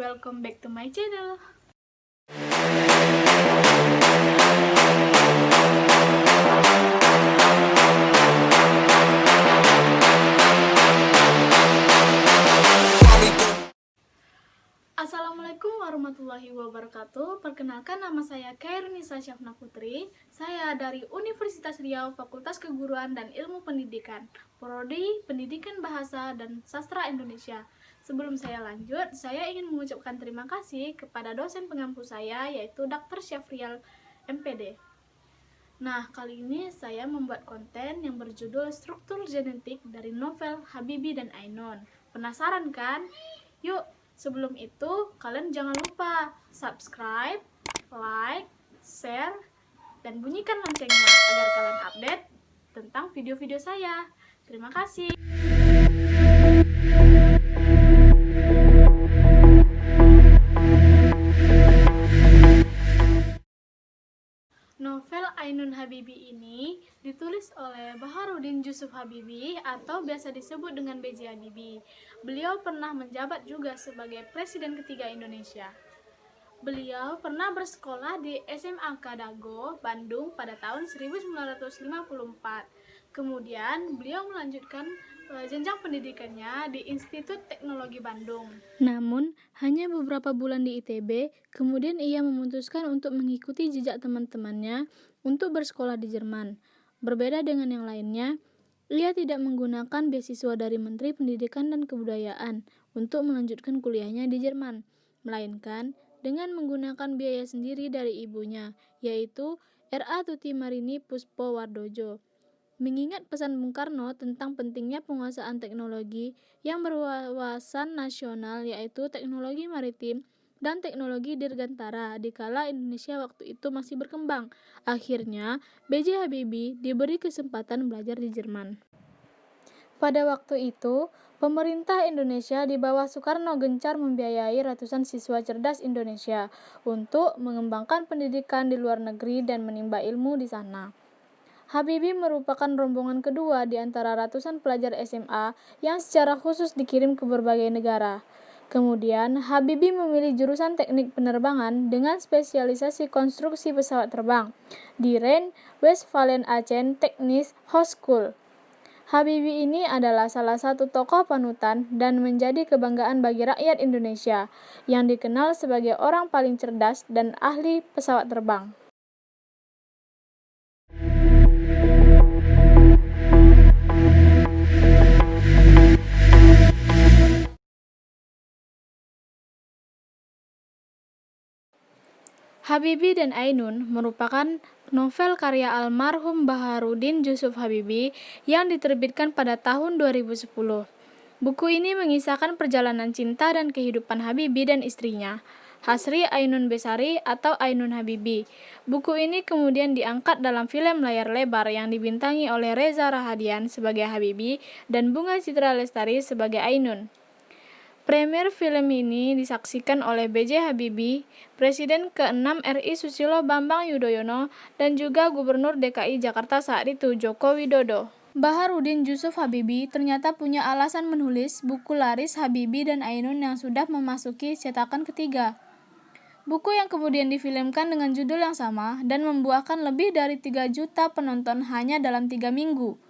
welcome back to my channel. Assalamualaikum warahmatullahi wabarakatuh. Perkenalkan, nama saya Khairunisa Syafna Putri. Saya dari Universitas Riau, Fakultas Keguruan dan Ilmu Pendidikan, Prodi Pendidikan Bahasa dan Sastra Indonesia. Sebelum saya lanjut, saya ingin mengucapkan terima kasih kepada dosen pengampu saya, yaitu Dr. Syafrial MPD. Nah, kali ini saya membuat konten yang berjudul Struktur Genetik dari novel Habibie dan Ainun. Penasaran kan? Yuk! Sebelum itu, kalian jangan lupa subscribe, like, share, dan bunyikan loncengnya agar kalian update tentang video-video saya. Terima kasih. Novel Ainun Habibie ini ditulis oleh Baharudin Jusuf Habibie atau biasa disebut dengan B.J. Habibie. Beliau pernah menjabat juga sebagai Presiden ketiga Indonesia. Beliau pernah bersekolah di SMA Kadago, Bandung pada tahun 1954. Kemudian beliau melanjutkan jenjang pendidikannya di Institut Teknologi Bandung. Namun, hanya beberapa bulan di ITB, kemudian ia memutuskan untuk mengikuti jejak teman-temannya untuk bersekolah di Jerman. Berbeda dengan yang lainnya, ia tidak menggunakan beasiswa dari Menteri Pendidikan dan Kebudayaan untuk melanjutkan kuliahnya di Jerman, melainkan dengan menggunakan biaya sendiri dari ibunya, yaitu R.A. Tuti Marini Puspowardojo. Mengingat pesan Bung Karno tentang pentingnya penguasaan teknologi yang berwawasan nasional, yaitu teknologi maritim dan teknologi dirgantara dikala Indonesia waktu itu masih berkembang. Akhirnya, B.J. Habibie diberi kesempatan belajar di Jerman. Pada waktu itu, pemerintah Indonesia di bawah Soekarno gencar membiayai ratusan siswa cerdas Indonesia untuk mengembangkan pendidikan di luar negeri dan menimba ilmu di sana. Habibie merupakan rombongan kedua di antara ratusan pelajar SMA yang secara khusus dikirim ke berbagai negara. Kemudian, Habibie memilih jurusan teknik penerbangan dengan spesialisasi konstruksi pesawat terbang di Rhein-Westfalen-Aachen Technische Hochschule. Habibie ini adalah salah satu tokoh panutan dan menjadi kebanggaan bagi rakyat Indonesia yang dikenal sebagai orang paling cerdas dan ahli pesawat terbang. Habibie dan Ainun merupakan novel karya almarhum Baharudin Jusuf Habibie yang diterbitkan pada tahun 2010. Buku ini mengisahkan perjalanan cinta dan kehidupan Habibie dan istrinya, Hasri Ainun Besari atau Ainun Habibie. Buku ini kemudian diangkat dalam film layar lebar yang dibintangi oleh Reza Rahadian sebagai Habibie dan Bunga Citra Lestari sebagai Ainun. Premier film ini disaksikan oleh B.J. Habibie, Presiden ke-6 RI Susilo Bambang Yudhoyono, dan juga Gubernur DKI Jakarta saat itu, Joko Widodo. Baharudin Jusuf Habibie ternyata punya alasan menulis buku laris Habibie dan Ainun yang sudah memasuki cetakan ketiga. Buku yang kemudian difilmkan dengan judul yang sama dan membuahkan lebih dari 3 juta penonton hanya dalam 3 minggu.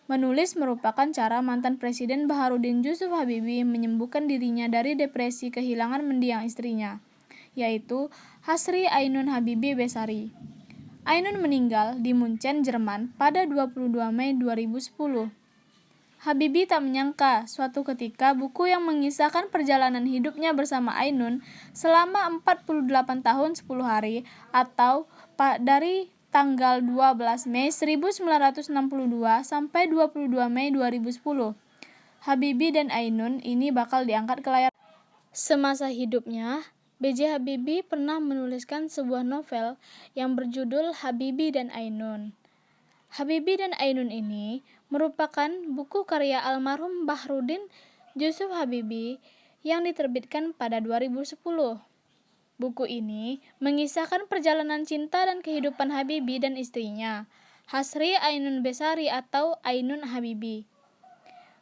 Menulis merupakan cara mantan Presiden Baharudin Jusuf Habibie menyembuhkan dirinya dari depresi kehilangan mendiang istrinya, yaitu Hasri Ainun Habibie Besari. Ainun meninggal di Munchen, Jerman pada 22 Mei 2010. Habibie tak menyangka suatu ketika buku yang mengisahkan perjalanan hidupnya bersama Ainun selama 48 tahun 10 hari atau dari tanggal 12 Mei 1962 sampai 22 Mei 2010. Habibie dan Ainun ini bakal diangkat ke layar. Semasa hidupnya, B.J. Habibie pernah menuliskan sebuah novel yang berjudul Habibie dan Ainun. Habibie dan Ainun ini merupakan buku karya almarhum Baharudin Jusuf Habibie yang diterbitkan pada 2010. Buku ini mengisahkan perjalanan cinta dan kehidupan Habibie dan istrinya, Hasri Ainun Besari atau Ainun Habibie.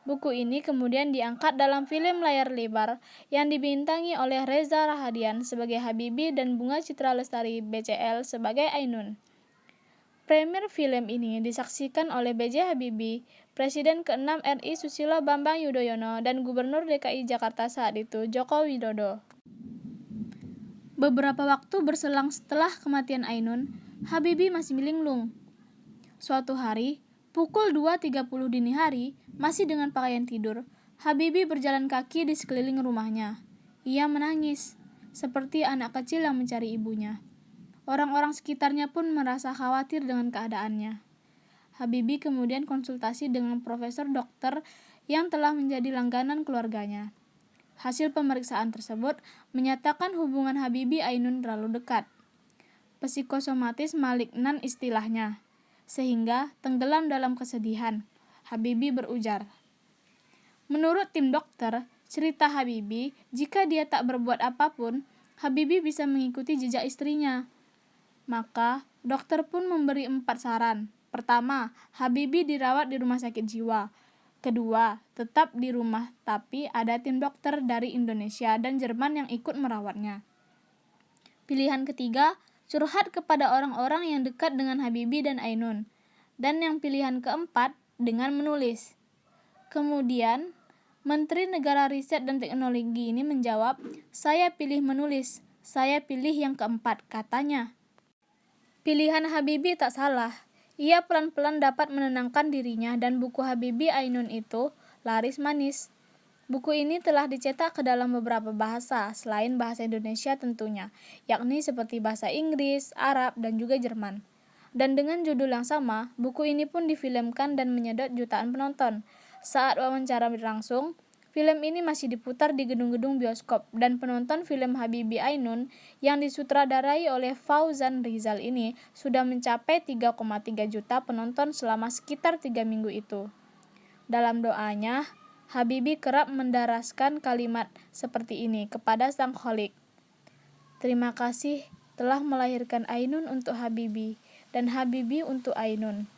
Buku ini kemudian diangkat dalam film layar lebar yang dibintangi oleh Reza Rahadian sebagai Habibie dan Bunga Citra Lestari BCL sebagai Ainun. Premier film ini disaksikan oleh B.J. Habibie, Presiden ke-6 RI Susilo Bambang Yudhoyono, dan Gubernur DKI Jakarta saat itu, Joko Widodo. Beberapa waktu berselang setelah kematian Ainun, Habibie masih linglung. Suatu hari, pukul 2.30 dini hari, masih dengan pakaian tidur, Habibie berjalan kaki di sekeliling rumahnya. Ia menangis, seperti anak kecil yang mencari ibunya. Orang-orang sekitarnya pun merasa khawatir dengan keadaannya. Habibie kemudian konsultasi dengan profesor dokter yang telah menjadi langganan keluarganya. Hasil pemeriksaan tersebut menyatakan hubungan Habibie Ainun terlalu dekat. Psikosomatis malignan istilahnya, sehingga tenggelam dalam kesedihan. Habibie berujar. Menurut tim dokter, cerita Habibie, jika dia tak berbuat apapun, Habibie bisa mengikuti jejak istrinya. Maka, dokter pun memberi 4 saran. Pertama, Habibie dirawat di rumah sakit jiwa. Kedua, tetap di rumah tapi ada tim dokter dari Indonesia dan Jerman yang ikut merawatnya. Pilihan ketiga, curhat kepada orang-orang yang dekat dengan Habibie dan Ainun. Dan yang pilihan keempat, dengan menulis. Kemudian, Menteri Negara Riset dan Teknologi ini menjawab, "Saya pilih menulis, saya pilih yang keempat," katanya. Pilihan Habibie tak salah. Ia pelan-pelan dapat menenangkan dirinya dan buku Habibie Ainun itu laris manis. Buku ini telah dicetak ke dalam beberapa bahasa, selain bahasa Indonesia tentunya, yakni seperti bahasa Inggris, Arab, dan juga Jerman. Dan dengan judul yang sama, buku ini pun difilmkan dan menyedot jutaan penonton. Saat wawancara berlangsung, film ini masih diputar di gedung-gedung bioskop, dan penonton film Habibie Ainun yang disutradarai oleh Fauzan Rizal ini sudah mencapai 3,3 juta penonton selama sekitar 3 minggu itu. Dalam doanya, Habibie kerap mendaraskan kalimat seperti ini kepada Sang Kholik. "Terima kasih telah melahirkan Ainun untuk Habibie, dan Habibie untuk Ainun."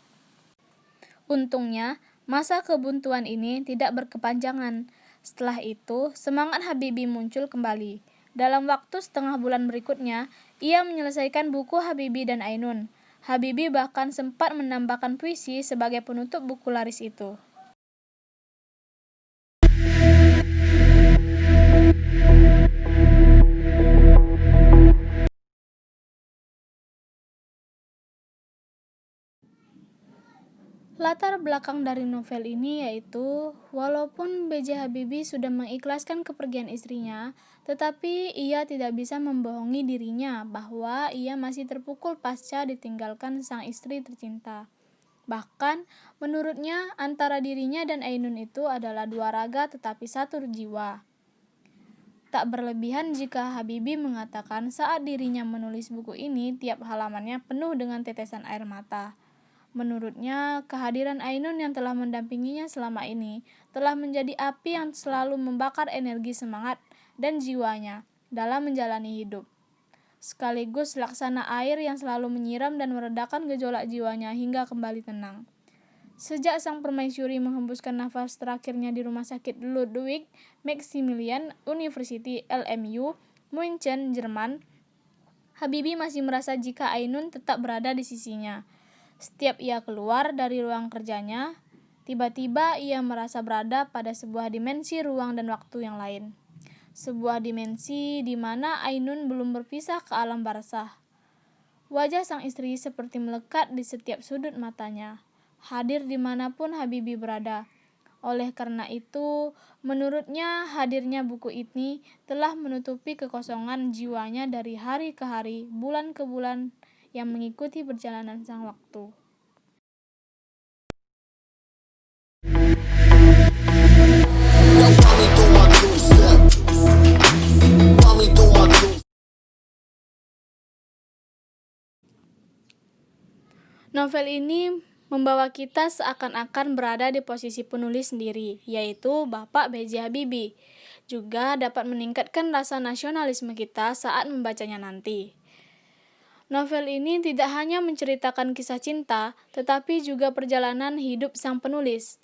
Untungnya, masa kebuntuan ini tidak berkepanjangan. Setelah itu, semangat Habibie muncul kembali. Dalam waktu setengah bulan berikutnya, ia menyelesaikan buku Habibie dan Ainun. Habibie bahkan sempat menambahkan puisi sebagai penutup buku laris itu. Latar belakang dari novel ini yaitu, walaupun B.J. Habibie sudah mengikhlaskan kepergian istrinya, tetapi ia tidak bisa membohongi dirinya bahwa ia masih terpukul pasca ditinggalkan sang istri tercinta. Bahkan, menurutnya antara dirinya dan Ainun itu adalah dua raga tetapi satu jiwa. Tak berlebihan jika Habibie mengatakan saat dirinya menulis buku ini tiap halamannya penuh dengan tetesan air mata. Menurutnya, kehadiran Ainun yang telah mendampinginya selama ini telah menjadi api yang selalu membakar energi semangat dan jiwanya dalam menjalani hidup. Sekaligus laksana air yang selalu menyiram dan meredakan gejolak jiwanya hingga kembali tenang. Sejak sang permaisuri menghembuskan nafas terakhirnya di Rumah Sakit Ludwig Maximilian University LMU, München, Jerman, Habibie masih merasa jika Ainun tetap berada di sisinya. Setiap ia keluar dari ruang kerjanya, tiba-tiba ia merasa berada pada sebuah dimensi ruang dan waktu yang lain. Sebuah dimensi di mana Ainun belum berpisah ke alam barzakh. Wajah sang istri seperti melekat di setiap sudut matanya, hadir dimanapun Habibie berada. Oleh karena itu, menurutnya hadirnya buku ini telah menutupi kekosongan jiwanya dari hari ke hari, bulan ke bulan, yang mengikuti perjalanan sang waktu. Novel ini membawa kita seakan-akan berada di posisi penulis sendiri, yaitu Bapak B.J. Habibie. Juga dapat meningkatkan rasa nasionalisme kita saat membacanya nanti. Novel ini tidak hanya menceritakan kisah cinta, tetapi juga perjalanan hidup sang penulis.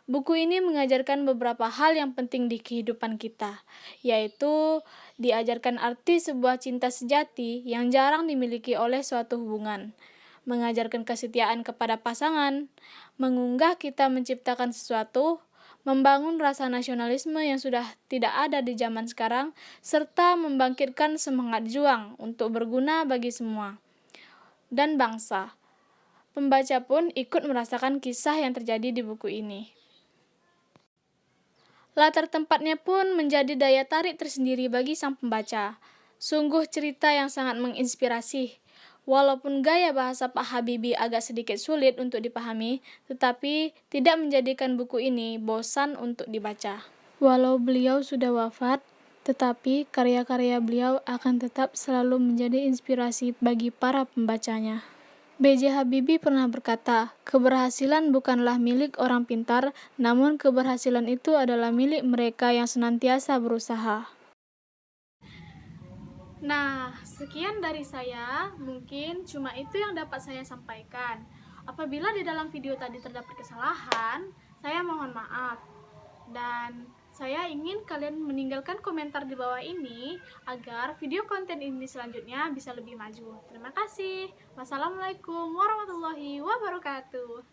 Buku ini mengajarkan beberapa hal yang penting di kehidupan kita, yaitu diajarkan arti sebuah cinta sejati yang jarang dimiliki oleh suatu hubungan, mengajarkan kesetiaan kepada pasangan, mengunggah kita menciptakan sesuatu, membangun rasa nasionalisme yang sudah tidak ada di zaman sekarang, serta membangkitkan semangat juang untuk berguna bagi semua dan bangsa. Pembaca pun ikut merasakan kisah yang terjadi di buku ini. Latar tempatnya pun menjadi daya tarik tersendiri bagi sang pembaca. Sungguh cerita yang sangat menginspirasi. Walaupun gaya bahasa Pak Habibie agak sedikit sulit untuk dipahami, tetapi tidak menjadikan buku ini bosan untuk dibaca. Walau beliau sudah wafat, tetapi karya-karya beliau akan tetap selalu menjadi inspirasi bagi para pembacanya. B.J. Habibie pernah berkata, keberhasilan bukanlah milik orang pintar, namun keberhasilan itu adalah milik mereka yang senantiasa berusaha. Nah, sekian dari saya. Mungkin cuma itu yang dapat saya sampaikan. Apabila di dalam video tadi terdapat kesalahan, saya mohon maaf. Dan saya ingin kalian meninggalkan komentar di bawah ini agar video konten ini selanjutnya bisa lebih maju. Terima kasih. Wassalamualaikum warahmatullahi wabarakatuh.